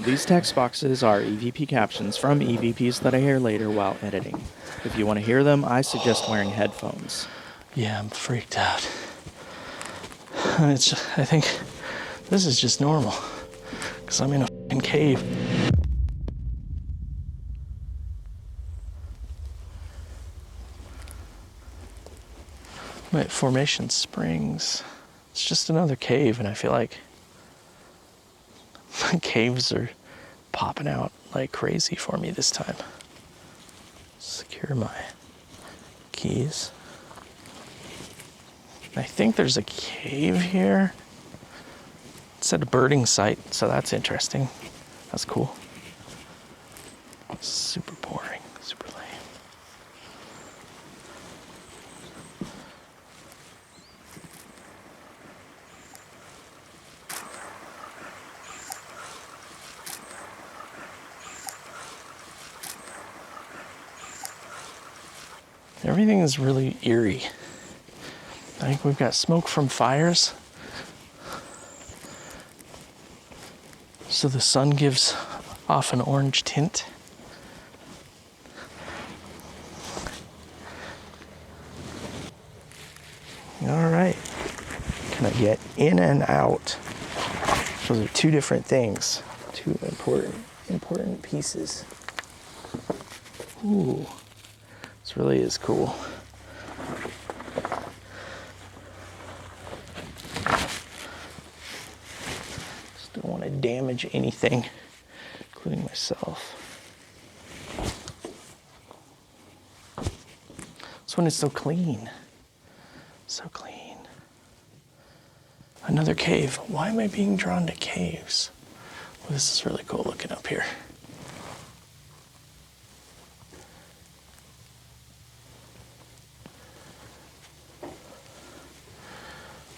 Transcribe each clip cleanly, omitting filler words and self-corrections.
These text boxes are EVP captions from EVPs that I hear later while editing. If you want to hear them, I suggest wearing headphones. Yeah, I'm freaked out. I think this is just normal, because I'm in a fucking cave. I'm at Formation Springs. It's just another cave, and I feel like caves are popping out like crazy for me this time. Secure my keys. I think there's a cave here. It's at a birding site, so that's interesting. That's cool. Super boring, super lame. Everything is really eerie. I think we've got smoke from fires. So the sun gives off an orange tint. All right. Can I get in and out? Those are two different things. Two important pieces. Ooh, this really is cool. Just don't want to damage anything, including myself. This one is so clean. So clean. Another cave. Why am I being drawn to caves? Well, this is really cool looking up here.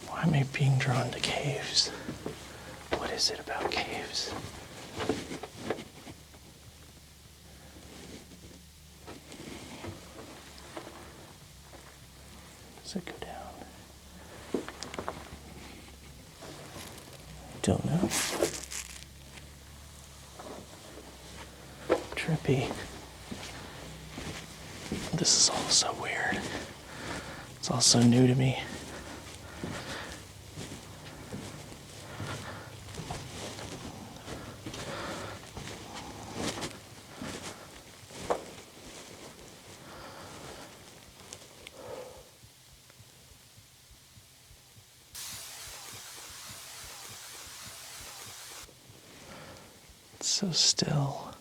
Why am I being drawn to caves? What is it about caves? Does it go down? Don't know. Trippy. This is all so weird. It's all so new to me. It's so still.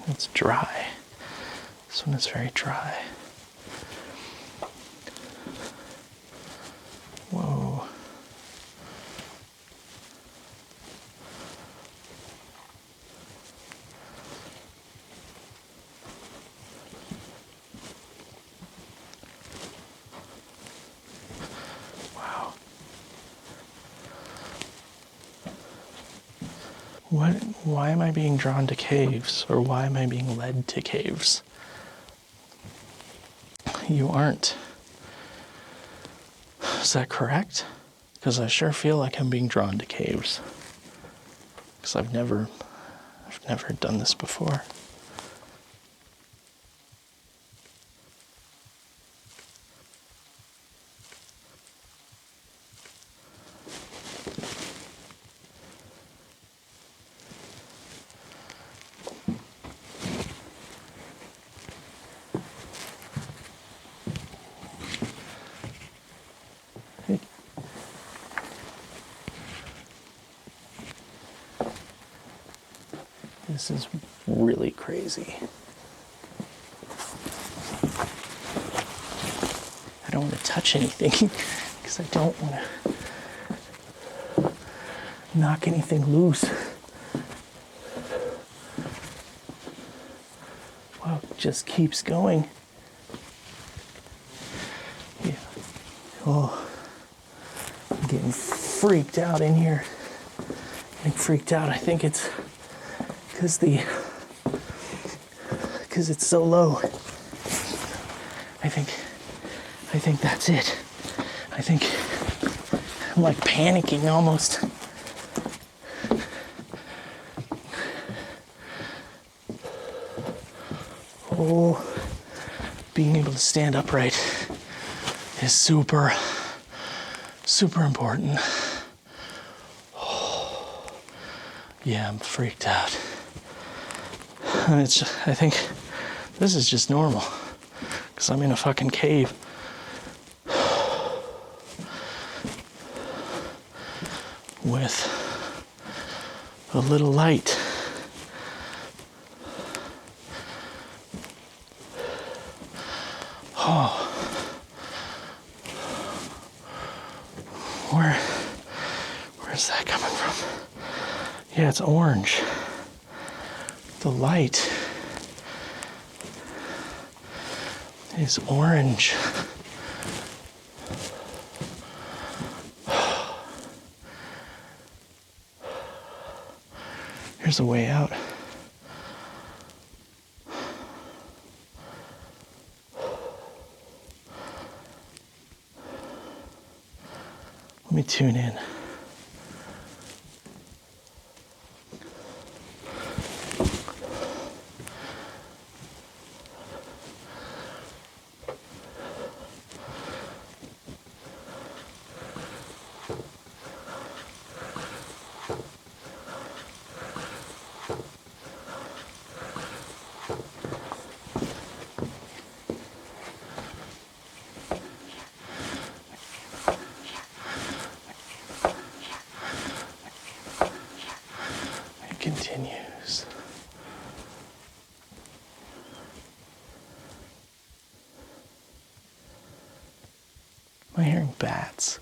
It's dry. This one is very dry. Whoa. Wow. Why am I being drawn to caves? Or why am I being led to caves? You aren't. Is that correct? Because I sure feel like I'm being drawn to caves. Because I've never done this before. This is really crazy. I don't want to touch anything because I don't want to knock anything loose. Wow, it just keeps going. Yeah. Oh, I'm getting freaked out in here. Getting freaked out. I think it's because it's so low. I think that's it. I think I'm like panicking almost. Oh, being able to stand upright is super, super important. Yeah, I'm freaked out. And I think this is just normal because I'm in a fucking cave. With a little light. Oh. Where's that coming from? Yeah, it's orange. The light is orange. Here's a way out. Let me tune in. It continues. Am I hearing bats?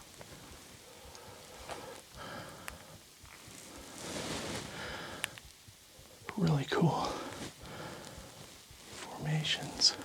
Really cool formations.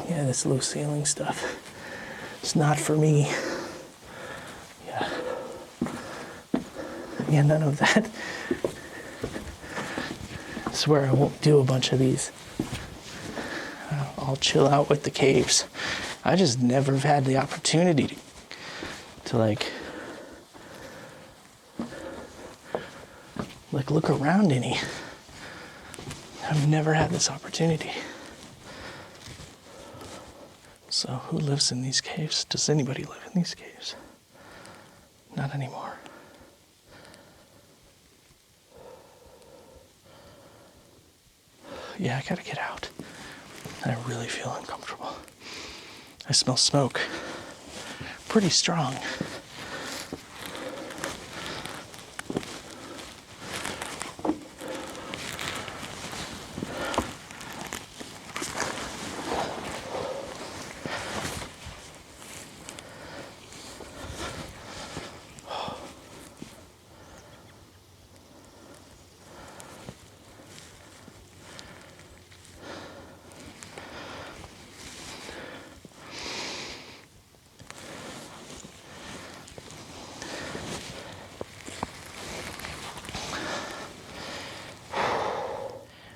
Yeah, this low ceiling stuff, it's not for me. Yeah, none of that. I swear I won't do a bunch of these. I'll chill out with the caves. I just never have had the opportunity to like look around any. I've never had this opportunity. So who lives in these caves? Does anybody live in these caves? Not anymore. Yeah, I gotta get out. I really feel uncomfortable. I smell smoke. Pretty strong.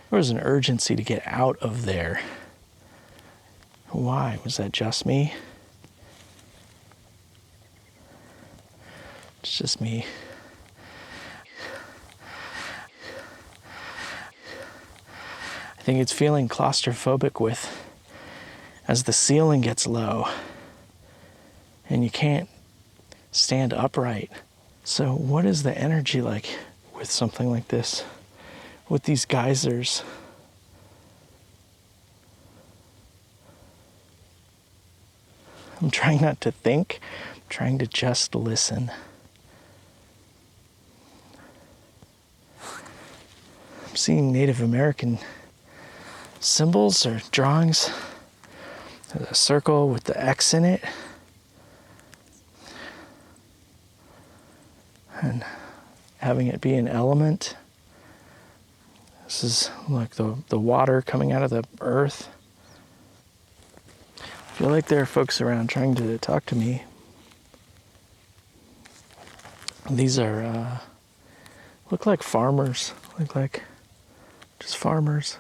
There was an urgency to get out of there. Why? Was that just me? It's just me. I think it's feeling claustrophobic with as the ceiling gets low and you can't stand upright. So what is the energy like with something like this? With these geysers? I'm trying not to think. I'm trying to just listen. I'm seeing Native American symbols or drawings. There's a circle with the X in it. and having it be an element. This is like the water coming out of the earth. I feel like there are folks around trying to talk to me. These are, look like farmers, look like just farmers.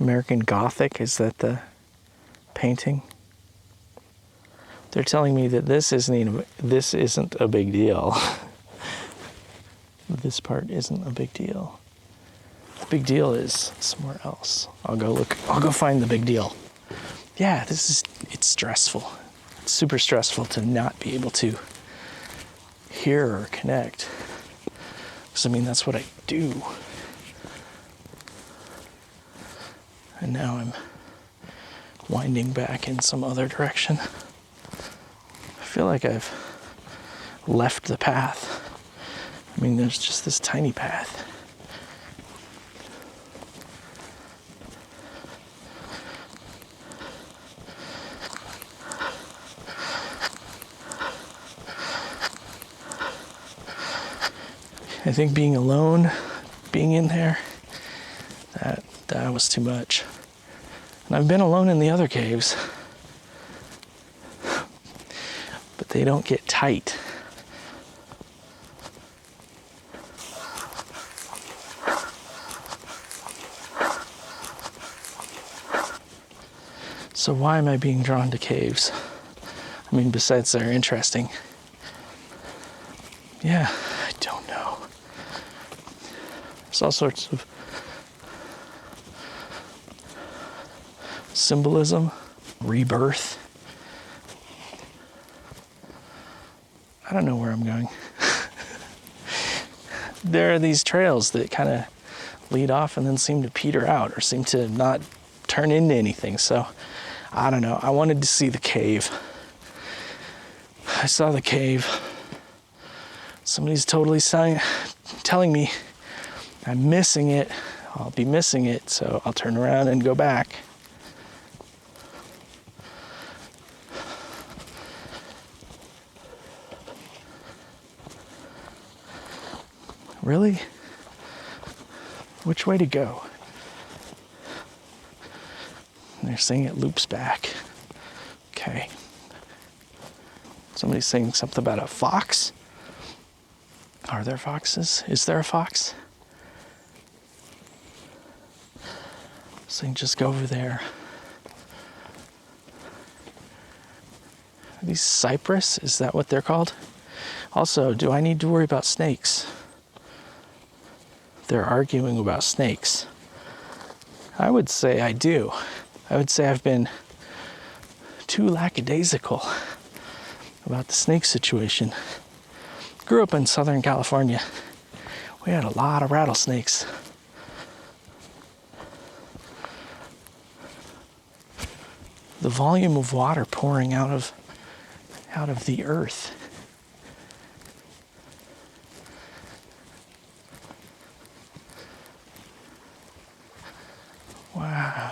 American Gothic, is that the painting? They're telling me that this isn't a big deal. This part isn't a big deal. The big deal is somewhere else. I'll go find the big deal. Yeah, it's stressful. It's super stressful to not be able to hear or connect. Because, I mean, that's what I do. And now I'm winding back in some other direction. I feel like I've left the path. I mean, there's just this tiny path. I think being alone, being in there, that was too much. And I've been alone in the other caves, but they don't get tight. So why am I being drawn to caves? I mean, besides they're interesting. Yeah, I don't know. There's all sorts of symbolism, rebirth. I don't know where I'm going. There are these trails that kind of lead off and then seem to peter out or seem to not turn into anything. So I don't know. I wanted to see the cave. I saw the cave. Somebody's totally telling me I'm missing it. I'll be missing it, so I'll turn around and go back. Really? Which way to go? They're saying it loops back. Okay. Somebody's saying something about a fox. Are there foxes? Is there a fox? Saying just go over there. Are these cypress? Is that what they're called? Also, do I need to worry about snakes? They're arguing about snakes. I would say I do. I would say I've been too lackadaisical about the snake situation. Grew up in Southern California. We had a lot of rattlesnakes. The volume of water pouring out of the earth. Wow.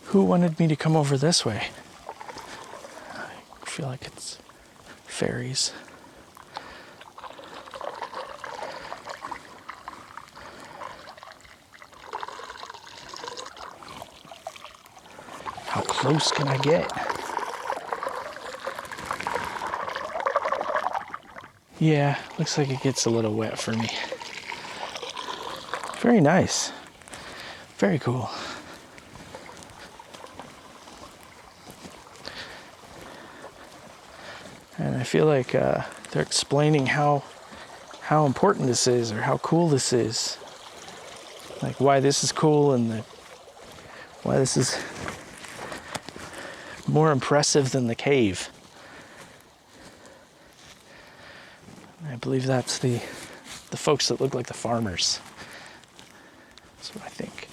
Who wanted me to come over this way? I feel like it's fairies. How close can I get? Yeah, looks like it gets a little wet for me. Very nice. Very cool. I feel like they're explaining how important this is, or how cool this is. Like why this is cool, and why this is more impressive than the cave. I believe that's the folks that look like the farmers. That's what I think.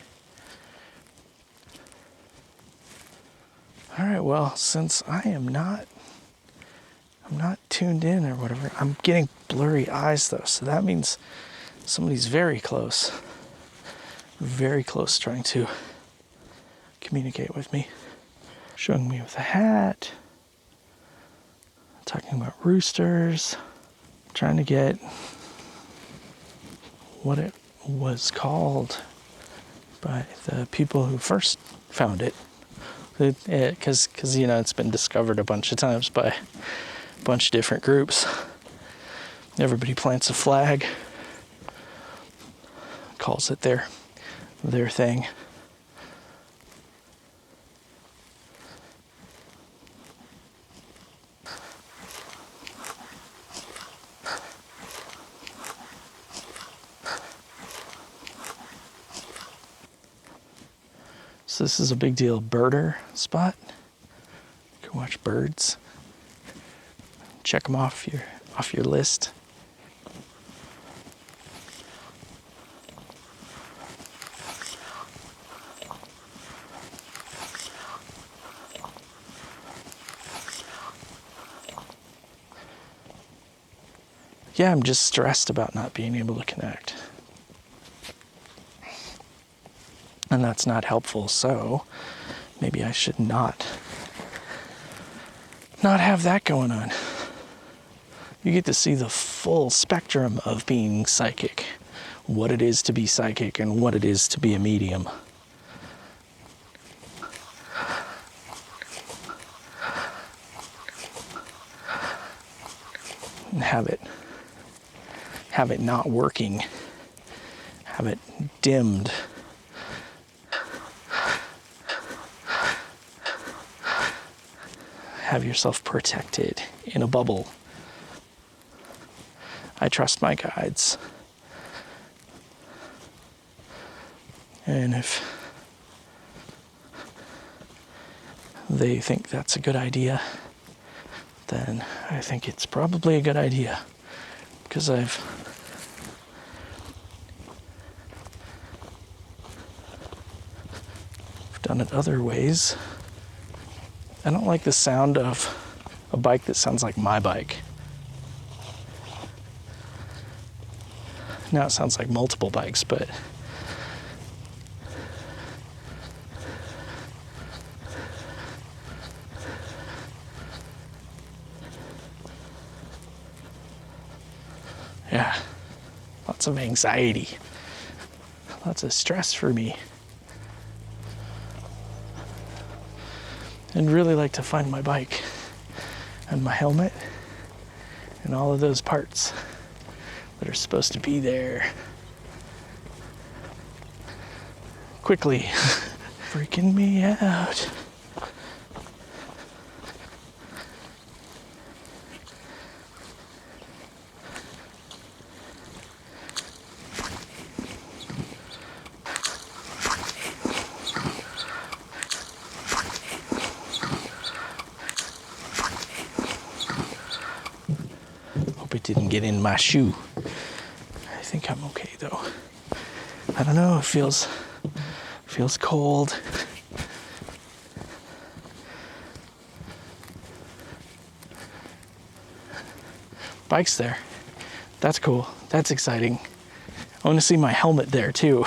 All right, well, since I'm not tuned in or whatever, I'm getting blurry eyes though, so that means somebody's very close trying to communicate with me. Showing me with a hat, talking about roosters, trying to get what it was called by the people who first found it. Because you know, it's been discovered a bunch of times by a bunch of different groups. Everybody plants a flag, calls it their thing. So this is a big deal birder spot. You can watch birds. Check them off your list. Yeah, I'm just stressed about not being able to connect. And that's not helpful, so maybe I should not have that going on. You get to see the full spectrum of being psychic, what it is to be psychic and what it is to be a medium. And have it not working, have it dimmed. Have yourself protected in a bubble. I trust my guides. And if they think that's a good idea, then I think it's probably a good idea. Because I've done it other ways. I don't like the sound of a bike that sounds like my bike. Now it sounds like multiple bikes, but yeah, lots of anxiety, lots of stress for me. I'd really like to find my bike and my helmet and all of those parts that are supposed to be there quickly. Freaking me out. Hope it didn't get in my shoe. I think I'm okay though. I don't know, it feels cold. Bike's there. That's cool. That's exciting. I want to see my helmet there too.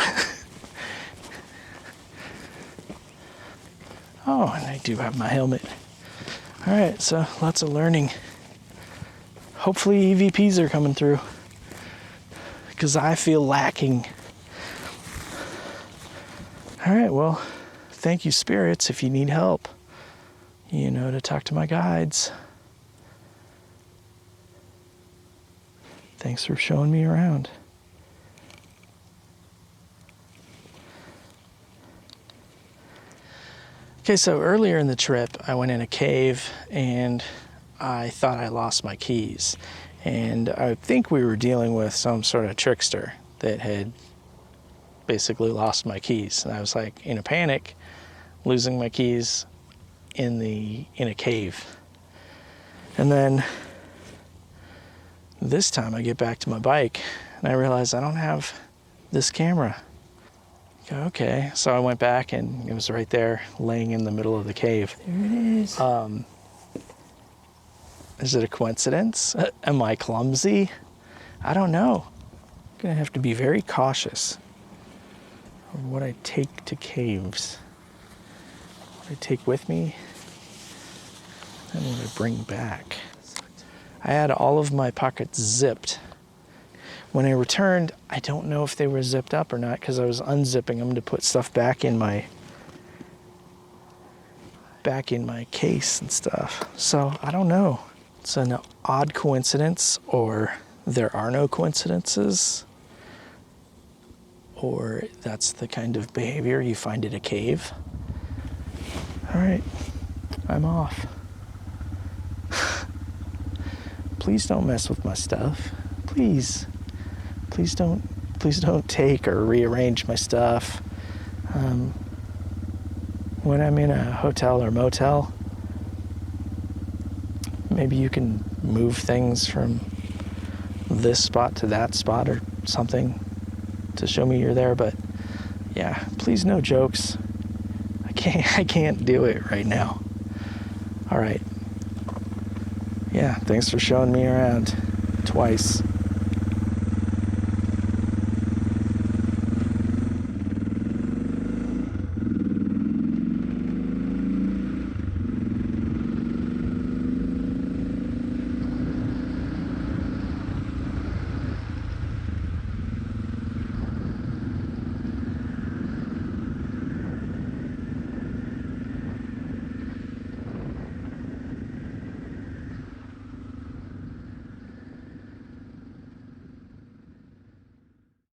Oh, and I do have my helmet. All right, so lots of learning. Hopefully EVPs are coming through, because I feel lacking. All right, well, thank you, spirits, if you need help, you know, to talk to my guides. Thanks for showing me around. Okay, so earlier in the trip, I went in a cave and I thought I lost my keys. And I think we were dealing with some sort of trickster that had basically lost my keys. And I was like in a panic, losing my keys in a cave. And then this time I get back to my bike and I realize I don't have this camera. Okay, so I went back and it was right there laying in the middle of the cave. There it is. Is it a coincidence? Am I clumsy? I don't know. I'm gonna have to be very cautious of what I take to caves. What I take with me and what I bring back. I had all of my pockets zipped. When I returned, I don't know if they were zipped up or not because I was unzipping them to put stuff back in my case and stuff. So I don't know. It's an odd coincidence, or there are no coincidences, or that's the kind of behavior you find at a cave. All right, I'm off. Please don't mess with my stuff. Please don't take or rearrange my stuff. When I'm in a hotel or motel, maybe you can move things from this spot to that spot or something to show me you're there. But yeah, please no jokes. I can't do it right now. All right. Yeah, thanks for showing me around twice.